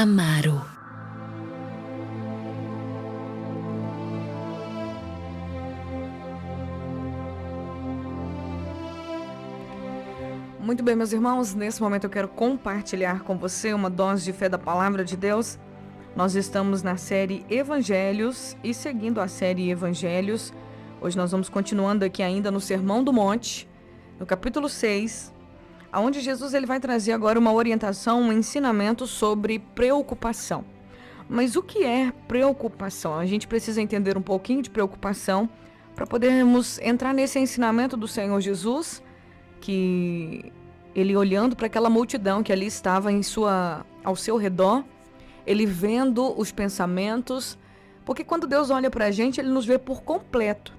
Amaro. Muito bem, meus irmãos, nesse momento eu quero compartilhar com você uma dose de fé da Palavra de Deus. Nós estamos na série Evangelhos e seguindo a série Evangelhos, hoje nós vamos continuando aqui ainda no Sermão do Monte, no capítulo 6, onde Jesus ele vai trazer agora uma orientação, um ensinamento sobre preocupação. Mas o que é preocupação? A gente precisa entender um pouquinho de preocupação para podermos entrar nesse ensinamento do Senhor Jesus, que ele olhando para aquela multidão que ali estava ao seu redor, ele vendo os pensamentos, porque quando Deus olha para a gente, ele nos vê por completo.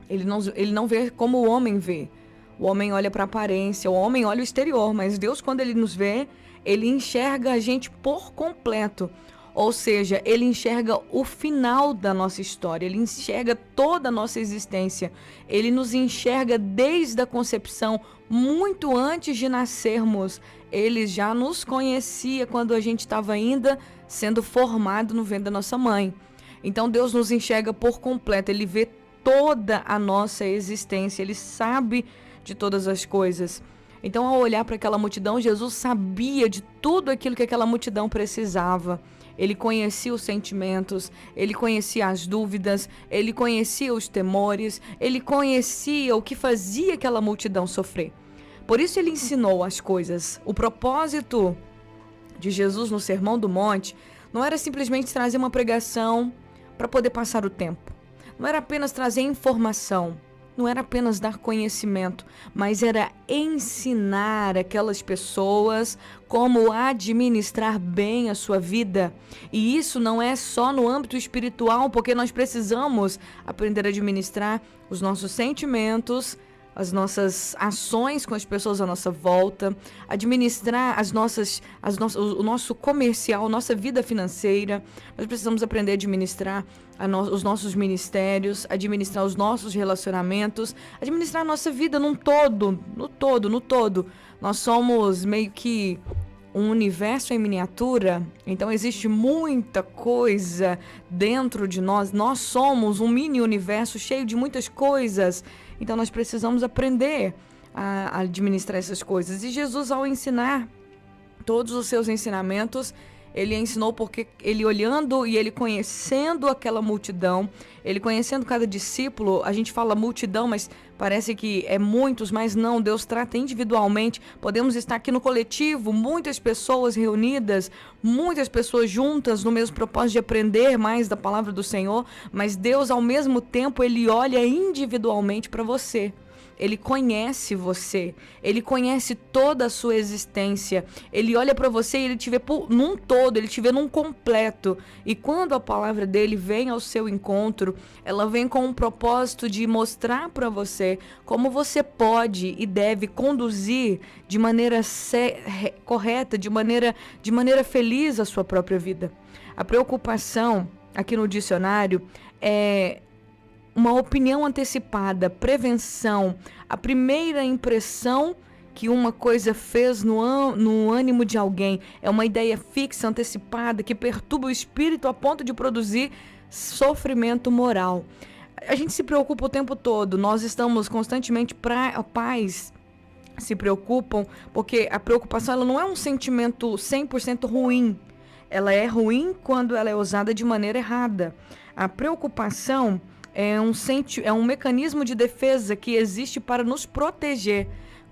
Ele não vê como o homem vê. O homem olha para a aparência, o homem olha o exterior, mas Deus, quando ele nos vê, ele enxerga a gente por completo. Ou seja, ele enxerga o final da nossa história, ele enxerga toda a nossa existência. Ele nos enxerga desde a concepção, muito antes de nascermos. Ele já nos conhecia quando a gente estava ainda sendo formado no ventre da nossa mãe. Então Deus nos enxerga por completo, ele vê toda a nossa existência, ele sabe de todas as coisas. Então, ao olhar para aquela multidão, Jesus sabia de tudo aquilo que aquela multidão precisava. Ele conhecia os sentimentos, ele conhecia as dúvidas, ele conhecia os temores, ele conhecia o que fazia aquela multidão sofrer. Por isso ele ensinou as coisas. O propósito de Jesus no Sermão do Monte não era simplesmente trazer uma pregação para poder passar o tempo. Não era apenas trazer informação. Não era apenas dar conhecimento, mas era ensinar aquelas pessoas como administrar bem a sua vida. E isso não é só no âmbito espiritual, porque nós precisamos aprender a administrar os nossos sentimentos, as nossas ações com as pessoas à nossa volta, administrar o nosso comercial, nossa vida financeira. Nós precisamos aprender a administrar os nossos ministérios, administrar os nossos relacionamentos, administrar a nossa vida no todo. Nós somos meio que um universo em miniatura, então existe muita coisa dentro de nós. Nós somos um mini universo cheio de muitas coisas. Então nós precisamos aprender a administrar essas coisas. E Jesus, ao ensinar todos os seus ensinamentos, ele ensinou porque ele olhando e ele conhecendo aquela multidão, ele conhecendo cada discípulo. A gente fala multidão, mas parece que é muitos, mas não, Deus trata individualmente. Podemos estar aqui no coletivo, muitas pessoas reunidas, muitas pessoas juntas no mesmo propósito de aprender mais da palavra do Senhor, mas Deus ao mesmo tempo ele olha individualmente para você. Ele conhece você, ele conhece toda a sua existência, ele olha para você e ele te vê num todo, ele te vê num completo. E quando a palavra dele vem ao seu encontro, ela vem com um propósito de mostrar para você como você pode e deve conduzir de maneira correta, de maneira feliz a sua própria vida. A preocupação, aqui no dicionário, é uma opinião antecipada, prevenção, a primeira impressão que uma coisa fez no ânimo de alguém. É uma ideia fixa, antecipada, que perturba o espírito a ponto de produzir sofrimento moral. A gente se preocupa o tempo todo, nós estamos constantemente, pais se preocupam, porque a preocupação ela não é um sentimento 100% ruim. Ela é ruim quando ela é usada de maneira errada. A preocupação é um mecanismo de defesa que existe para nos proteger.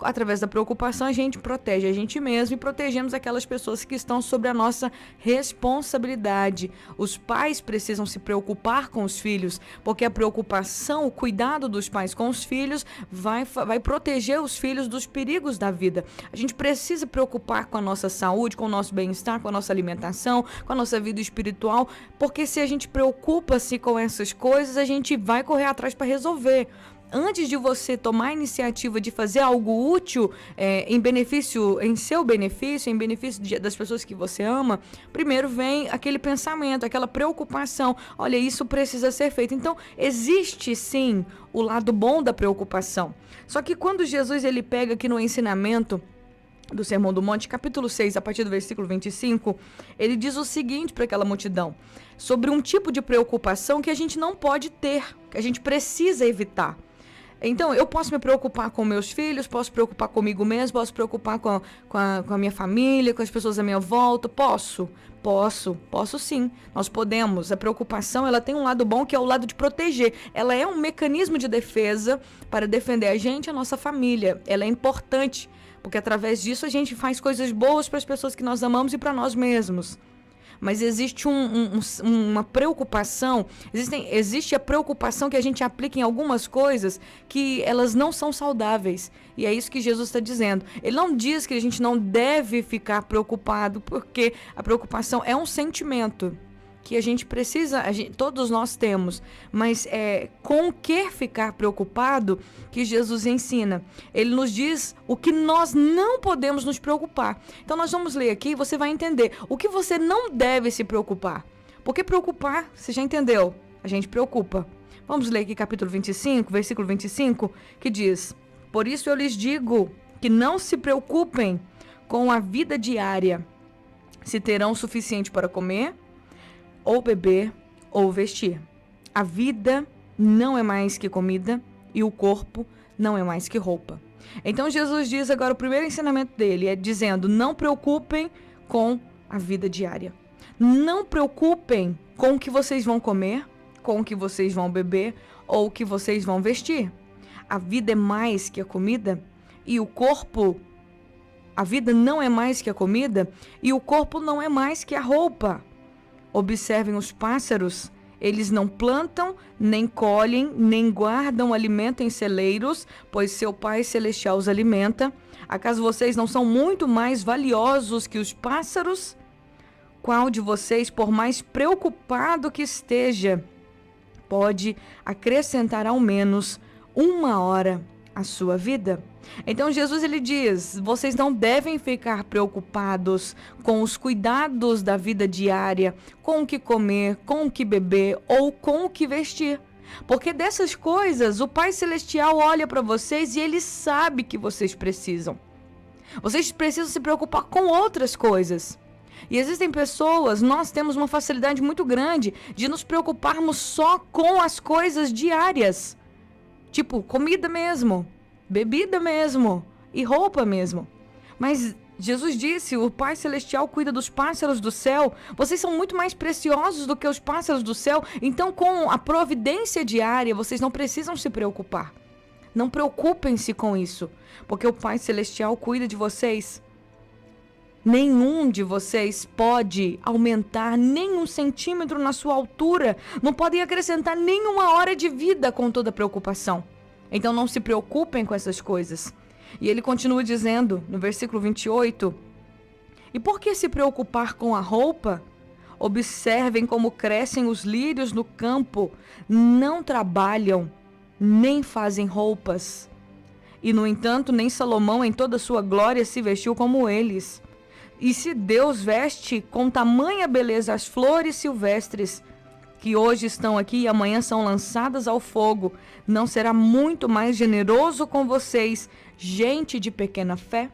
Através da preocupação, a gente protege a gente mesmo e protegemos aquelas pessoas que estão sob a nossa responsabilidade. Os pais precisam se preocupar com os filhos, porque a preocupação, o cuidado dos pais com os filhos vai proteger os filhos dos perigos da vida. A gente precisa preocupar com a nossa saúde, com o nosso bem-estar, com a nossa alimentação, com a nossa vida espiritual, porque se a gente preocupa-se com essas coisas, a gente vai correr atrás para resolver. Antes de você tomar a iniciativa de fazer algo útil em seu benefício, em benefício das pessoas que você ama, primeiro vem aquele pensamento, aquela preocupação. Olha, isso precisa ser feito. Então, existe sim o lado bom da preocupação. Só que quando Jesus ele pega aqui no ensinamento do Sermão do Monte, capítulo 6, a partir do versículo 25, ele diz o seguinte para aquela multidão, sobre um tipo de preocupação que a gente não pode ter, que a gente precisa evitar. Então, eu posso me preocupar com meus filhos, posso me preocupar comigo mesmo, posso me preocupar com a minha família, com as pessoas à minha volta, posso sim, nós podemos. A preocupação, ela tem um lado bom, que é o lado de proteger. Ela é um mecanismo de defesa para defender a gente e a nossa família. Ela é importante, porque através disso a gente faz coisas boas para as pessoas que nós amamos e para nós mesmos. Mas existe uma preocupação, existe a preocupação que a gente aplica em algumas coisas que elas não são saudáveis. E é isso que Jesus está dizendo. Ele não diz que a gente não deve ficar preocupado, porque a preocupação é um sentimento que a gente precisa, todos nós temos, mas é com o que ficar preocupado que Jesus ensina. Ele nos diz o que nós não podemos nos preocupar. Então nós vamos ler aqui e você vai entender o que você não deve se preocupar. Porque preocupar, você já entendeu, a gente preocupa. Vamos ler aqui capítulo 25, versículo 25, que diz: por isso eu lhes digo que não se preocupem com a vida diária, se terão o suficiente para comer, ou beber, ou vestir. A vida não é mais que comida e o corpo não é mais que roupa. Então Jesus diz agora, o primeiro ensinamento dele é dizendo, não preocupem com a vida diária. Não preocupem com o que vocês vão comer, com o que vocês vão beber ou o que vocês vão vestir. A vida é mais que a comida e o corpo... A vida não é mais que a comida e o corpo não é mais que a roupa. Observem os pássaros, eles não plantam, nem colhem, nem guardam alimento em celeiros, pois seu Pai Celestial os alimenta. Acaso vocês não são muito mais valiosos que os pássaros? Qual de vocês, por mais preocupado que esteja, pode acrescentar ao menos 1 hora à sua vida? Então Jesus ele diz, vocês não devem ficar preocupados com os cuidados da vida diária, com o que comer, com o que beber ou com o que vestir. Porque dessas coisas o Pai Celestial olha para vocês e ele sabe que vocês precisam. Vocês precisam se preocupar com outras coisas. E existem pessoas, nós temos uma facilidade muito grande de nos preocuparmos só com as coisas diárias. Tipo, comida mesmo, bebida mesmo e roupa mesmo. Mas Jesus disse, o Pai Celestial cuida dos pássaros do céu. Vocês são muito mais preciosos do que os pássaros do céu. Então, com a providência diária, vocês não precisam se preocupar. Não preocupem-se com isso, porque o Pai Celestial cuida de vocês. Nenhum de vocês pode aumentar nem 1 centímetro na sua altura. Não podem acrescentar nem 1 hora de vida com toda preocupação. Então não se preocupem com essas coisas. E ele continua dizendo no versículo 28, e por que se preocupar com a roupa? Observem como crescem os lírios no campo, não trabalham, nem fazem roupas. E no entanto, nem Salomão em toda a sua glória se vestiu como eles. E se Deus veste com tamanha beleza as flores silvestres, que hoje estão aqui e amanhã são lançadas ao fogo, não será muito mais generoso com vocês, gente de pequena fé?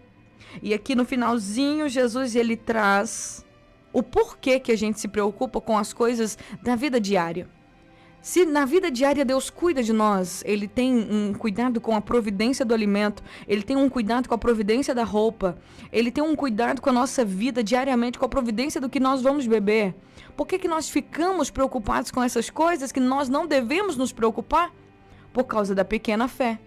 E aqui no finalzinho, Jesus ele traz o porquê que a gente se preocupa com as coisas da vida diária. Se na vida diária Deus cuida de nós, Ele tem um cuidado com a providência do alimento, Ele tem um cuidado com a providência da roupa, Ele tem um cuidado com a nossa vida diariamente, com a providência do que nós vamos beber. Por que nós ficamos preocupados com essas coisas que nós não devemos nos preocupar? Por causa da pequena fé.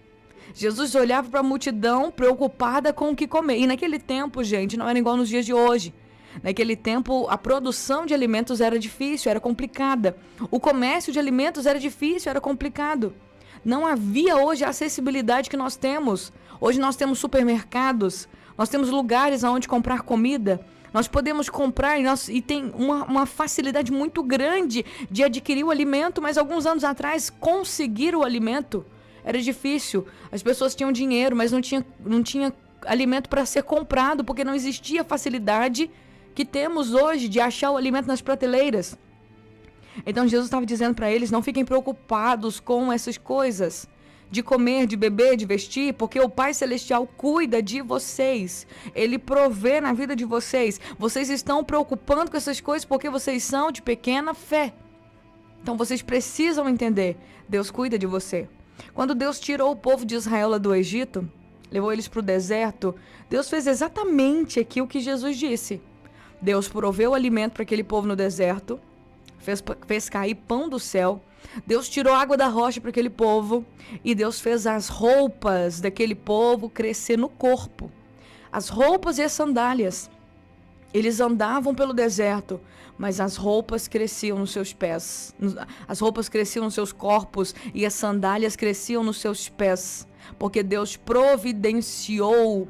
Jesus olhava para a multidão preocupada com o que comer. E naquele tempo, gente, não era igual nos dias de hoje. Naquele tempo, a produção de alimentos era difícil, era complicada. O comércio de alimentos era difícil, era complicado. Não havia hoje a acessibilidade que nós temos. Hoje nós temos supermercados, nós temos lugares onde comprar comida. Nós podemos comprar e tem uma facilidade muito grande de adquirir o alimento, mas alguns anos atrás, conseguir o alimento era difícil. As pessoas tinham dinheiro, mas não tinha alimento para ser comprado, porque não existia facilidade que temos hoje de achar o alimento nas prateleiras. Então Jesus estava dizendo para eles, não fiquem preocupados com essas coisas. de comer, de beber, de vestir, porque o Pai Celestial cuida de vocês. Ele provê na vida de vocês. Vocês estão preocupando com essas coisas porque vocês são de pequena fé. Então vocês precisam entender, Deus cuida de você. Quando Deus tirou o povo de Israel lá do Egito, levou eles para o deserto, Deus fez exatamente aquilo que Jesus disse. Deus proveu alimento para aquele povo no deserto, fez cair pão do céu, Deus tirou água da rocha para aquele povo e Deus fez as roupas daquele povo crescer no corpo. As roupas e as sandálias. Eles andavam pelo deserto, mas as roupas cresciam nos seus pés. As roupas cresciam nos seus corpos e as sandálias cresciam nos seus pés. Porque Deus providenciou.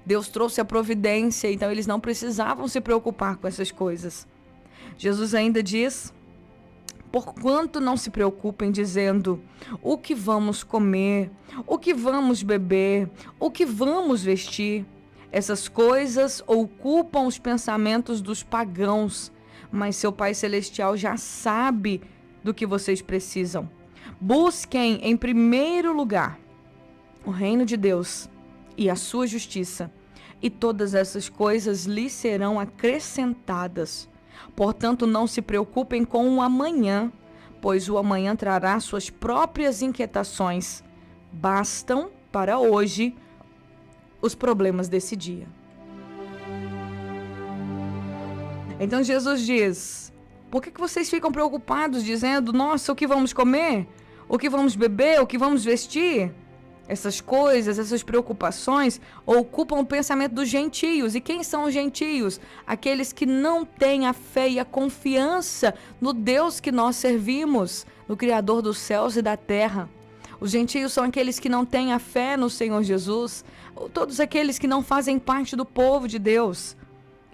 Deus trouxe a providência, então eles não precisavam se preocupar com essas coisas. Jesus ainda diz: porquanto não se preocupem dizendo, o que vamos comer, o que vamos beber, o que vamos vestir. Essas coisas ocupam os pensamentos dos pagãos, mas seu Pai Celestial já sabe do que vocês precisam. Busquem em primeiro lugar o reino de Deus e a sua justiça, e todas essas coisas lhes serão acrescentadas. Portanto, não se preocupem com o amanhã, pois o amanhã trará suas próprias inquietações. Bastam para hoje os problemas desse dia. Então Jesus diz: por que vocês ficam preocupados dizendo, nossa, o que vamos comer? O que vamos beber? O que vamos vestir? Essas coisas, essas preocupações ocupam o pensamento dos gentios. E quem são os gentios? Aqueles que não têm a fé e a confiança no Deus que nós servimos, no Criador dos céus e da terra. Os gentios são aqueles que não têm a fé no Senhor Jesus, todos aqueles que não fazem parte do povo de Deus.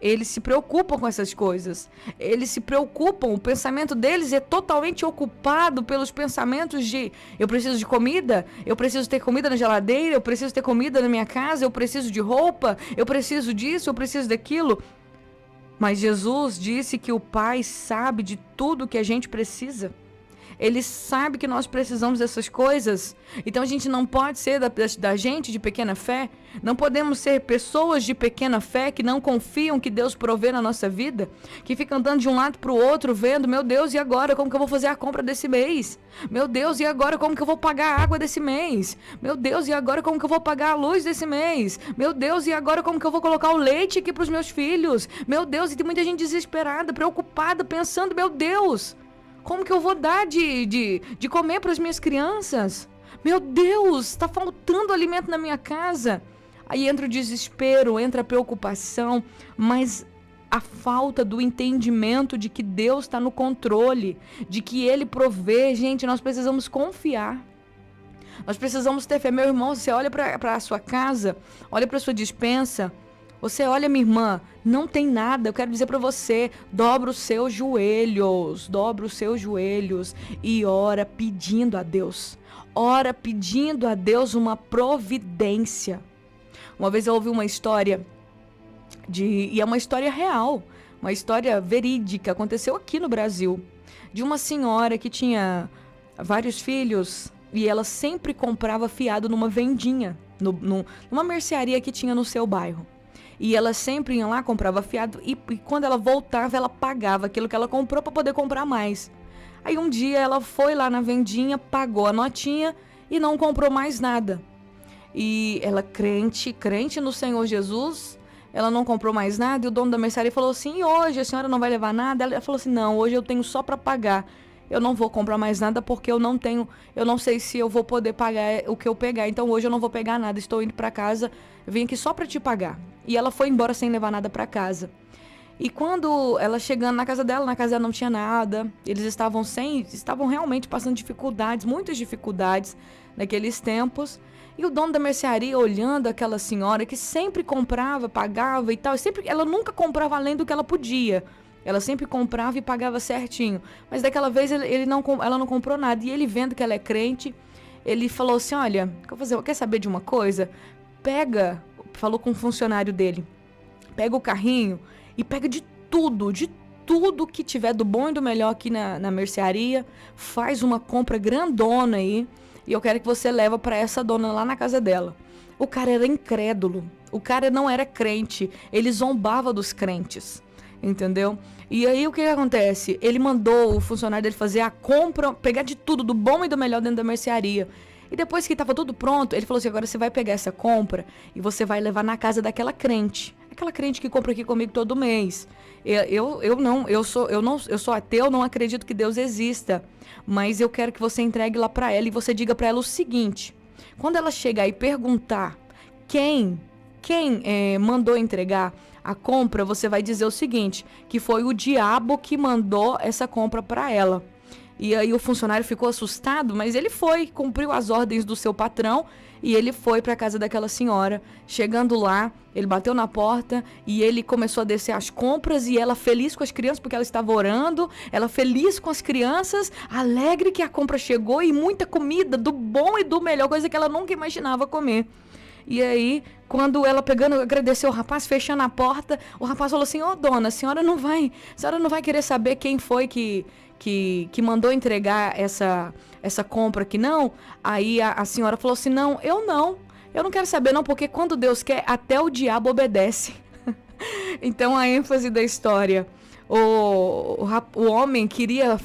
Eles se preocupam com essas coisas. Eles se preocupam, o pensamento deles é totalmente ocupado pelos pensamentos de eu preciso de comida, eu preciso ter comida na geladeira, eu preciso ter comida na minha casa, eu preciso de roupa, eu preciso disso, eu preciso daquilo. Mas Jesus disse que o Pai sabe de tudo que a gente precisa. Ele sabe que nós precisamos dessas coisas. Então a gente não pode ser da gente de pequena fé. Não podemos ser pessoas de pequena fé que não confiam que Deus provê na nossa vida. Que ficam andando de um lado para o outro vendo, meu Deus, e agora como que eu vou fazer a compra desse mês? Meu Deus, e agora como que eu vou pagar a água desse mês? Meu Deus, e agora como que eu vou pagar a luz desse mês? Meu Deus, e agora como que eu vou colocar o leite aqui para os meus filhos? Meu Deus, e tem muita gente desesperada, preocupada, pensando, meu Deus, como que eu vou dar de comer para as minhas crianças? Meu Deus, está faltando alimento na minha casa. Aí entra o desespero, entra a preocupação, mas a falta do entendimento de que Deus está no controle, de que Ele provê. Gente, nós precisamos confiar. Nós precisamos ter fé. Meu irmão, você olha para a sua casa, olha para a sua despensa, você olha, minha irmã, não tem nada. Eu quero dizer para você, dobra os seus joelhos e ora pedindo a Deus. Ora pedindo a Deus uma providência. Uma vez eu ouvi uma história, e é uma história real, uma história verídica, aconteceu aqui no Brasil, de uma senhora que tinha vários filhos e ela sempre comprava fiado numa vendinha, numa mercearia que tinha no seu bairro. E ela sempre ia lá, comprava fiado e quando ela voltava, ela pagava aquilo que ela comprou para poder comprar mais. Aí um dia ela foi lá na vendinha, pagou a notinha e não comprou mais nada. E ela crente no Senhor Jesus, ela não comprou mais nada e o dono da mercearia falou assim, e hoje a senhora não vai levar nada? Ela falou assim, não, hoje eu tenho só para pagar. Eu não vou comprar mais nada porque eu não sei se eu vou poder pagar o que eu pegar. Então hoje eu não vou pegar nada, estou indo para casa, eu vim aqui só para te pagar. E ela foi embora sem levar nada para casa. E quando ela chegando na casa dela não tinha nada. Eles estavam realmente passando dificuldades, muitas dificuldades naqueles tempos. E o dono da mercearia olhando aquela senhora que sempre comprava, pagava e tal. Ela nunca comprava além do que ela podia. Ela sempre comprava e pagava certinho. Mas daquela vez ela não comprou nada. E ele vendo que ela é crente, ele falou assim, olha, quer saber de uma coisa? Falou com um funcionário dele, pega o carrinho e pega de tudo que tiver do bom e do melhor aqui na mercearia, faz uma compra grandona aí e eu quero que você leva para essa dona lá na casa dela. O cara era incrédulo, o cara não era crente, ele zombava dos crentes, entendeu? E aí o que acontece? Ele mandou o funcionário dele fazer a compra, pegar de tudo, do bom e do melhor dentro da mercearia. E depois que estava tudo pronto, ele falou assim, agora você vai pegar essa compra e você vai levar na casa daquela crente. Aquela crente que compra aqui comigo todo mês. Eu sou ateu, não acredito que Deus exista. Mas eu quero que você entregue lá para ela e você diga para ela o seguinte. Quando ela chegar e perguntar quem mandou entregar a compra, você vai dizer o seguinte, que foi o diabo que mandou essa compra para ela. E aí o funcionário ficou assustado, mas ele foi, cumpriu as ordens do seu patrão e ele foi para a casa daquela senhora. Chegando lá, ele bateu na porta e ele começou a descer as compras e ela feliz com as crianças, porque ela estava orando, ela feliz com as crianças, alegre que a compra chegou e muita comida, do bom e do melhor, coisa que ela nunca imaginava comer. E aí, quando ela pegando, agradeceu o rapaz, fechando a porta, o rapaz falou assim, dona, a senhora não vai querer saber quem foi que mandou entregar essa compra aqui, não? Aí a senhora falou assim, eu não quero saber não, porque quando Deus quer, até o diabo obedece. Então a ênfase da história, o homem queria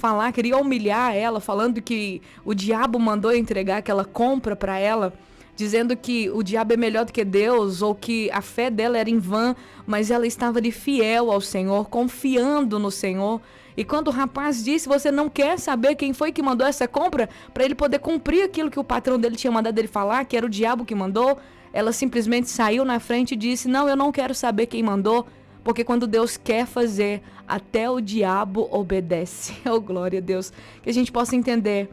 humilhar ela, falando que o diabo mandou entregar aquela compra para ela, dizendo que o diabo é melhor do que Deus, ou que a fé dela era em vão, mas ela estava ali fiel ao Senhor, confiando no Senhor. E quando o rapaz disse, você não quer saber quem foi que mandou essa compra, para ele poder cumprir aquilo que o patrão dele tinha mandado ele falar, que era o diabo que mandou, ela simplesmente saiu na frente e disse, não, eu não quero saber quem mandou, porque quando Deus quer fazer, até o diabo obedece. Oh, glória a Deus. Que a gente possa entender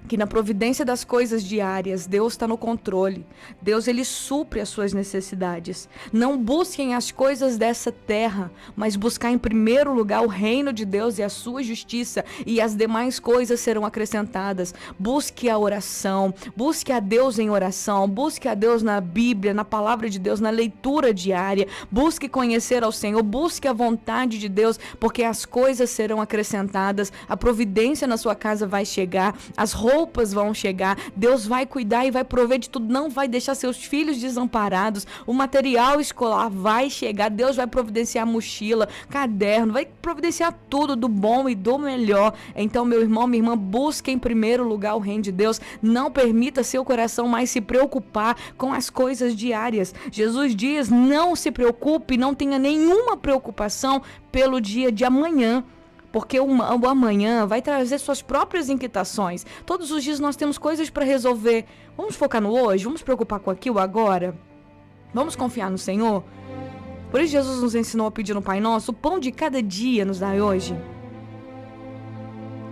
que na providência das coisas diárias, Deus está no controle. Deus, ele supre as suas necessidades. Não busquem as coisas dessa terra, mas buscar em primeiro lugar o reino de Deus e a sua justiça, e as demais coisas serão acrescentadas. Busque a oração, busque a Deus em oração, busque a Deus na Bíblia, na palavra de Deus, na leitura diária, busque conhecer ao Senhor, busque a vontade de Deus, porque as coisas serão acrescentadas, a providência na sua casa vai chegar, as roupas vão chegar, Deus vai cuidar e vai prover de tudo, não vai deixar seus filhos desamparados, o material escolar vai chegar, Deus vai providenciar mochila, caderno, vai providenciar tudo do bom e do melhor. Então, meu irmão, minha irmã, busque em primeiro lugar o reino de Deus, não permita seu coração mais se preocupar com as coisas diárias. Jesus diz, não se preocupe, não tenha nenhuma preocupação pelo dia de amanhã, porque o amanhã vai trazer suas próprias inquietações. Todos os dias nós temos coisas para resolver. Vamos focar no hoje? Vamos preocupar com aquilo agora? Vamos confiar no Senhor? Por isso Jesus nos ensinou a pedir no Pai Nosso, o pão de cada dia nos dai hoje.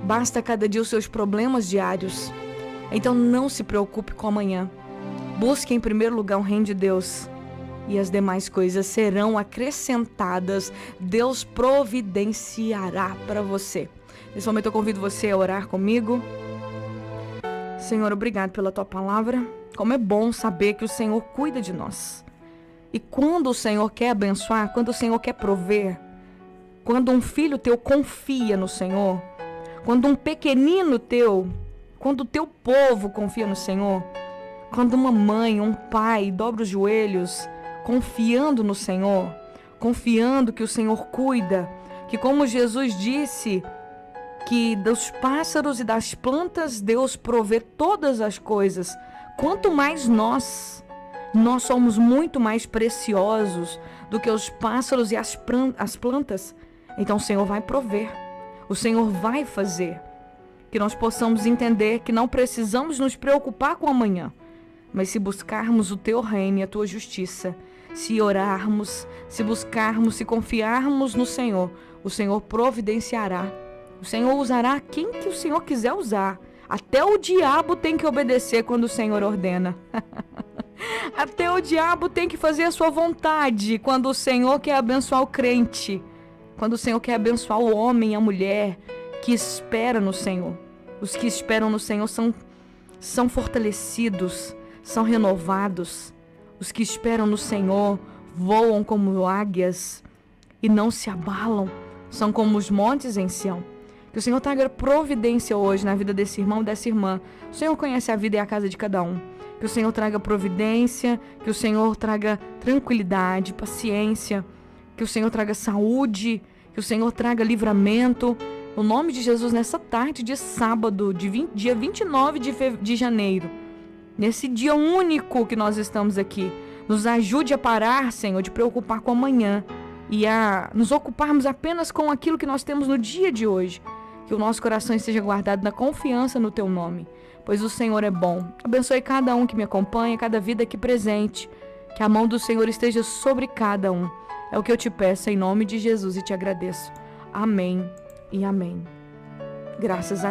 Basta cada dia os seus problemas diários. Então não se preocupe com amanhã. Busque em primeiro lugar o reino de Deus. E as demais coisas serão acrescentadas. Deus providenciará para você. Nesse momento eu convido você a orar comigo. Senhor, obrigado pela tua palavra. Como é bom saber que o Senhor cuida de nós. E quando o Senhor quer abençoar, quando o Senhor quer prover, quando um filho teu confia no Senhor, quando um pequenino teu, quando o teu povo confia no Senhor, quando uma mãe, um pai dobra os joelhos, confiando no Senhor, confiando que o Senhor cuida, que como Jesus disse, que dos pássaros e das plantas Deus provê todas as coisas, quanto mais nós somos muito mais preciosos do que os pássaros e as plantas, então o Senhor vai prover, o Senhor vai fazer, que nós possamos entender que não precisamos nos preocupar com amanhã, mas se buscarmos o teu reino e a tua justiça, se orarmos, se buscarmos, se confiarmos no Senhor, o Senhor providenciará. O Senhor usará quem que o Senhor quiser usar. Até o diabo tem que obedecer quando o Senhor ordena. Até o diabo tem que fazer a sua vontade quando o Senhor quer abençoar o crente. Quando o Senhor quer abençoar o homem e a mulher que espera no Senhor. Os que esperam no Senhor são fortalecidos, são renovados. Os que esperam no Senhor voam como águias e não se abalam, são como os montes em Sião. Que o Senhor traga providência hoje na vida desse irmão e dessa irmã. O Senhor conhece a vida e a casa de cada um. Que o Senhor traga providência, que o Senhor traga tranquilidade, paciência, que o Senhor traga saúde, que o Senhor traga livramento. No nome de Jesus, nessa tarde de sábado, dia 29 de janeiro, nesse dia único que nós estamos aqui, nos ajude a parar, Senhor, de preocupar com amanhã e a nos ocuparmos apenas com aquilo que nós temos no dia de hoje. Que o nosso coração esteja guardado na confiança no Teu nome, pois o Senhor é bom. Abençoe cada um que me acompanha, cada vida aqui presente. Que a mão do Senhor esteja sobre cada um. É o que eu te peço em nome de Jesus e te agradeço. Amém e amém. Graças a Deus.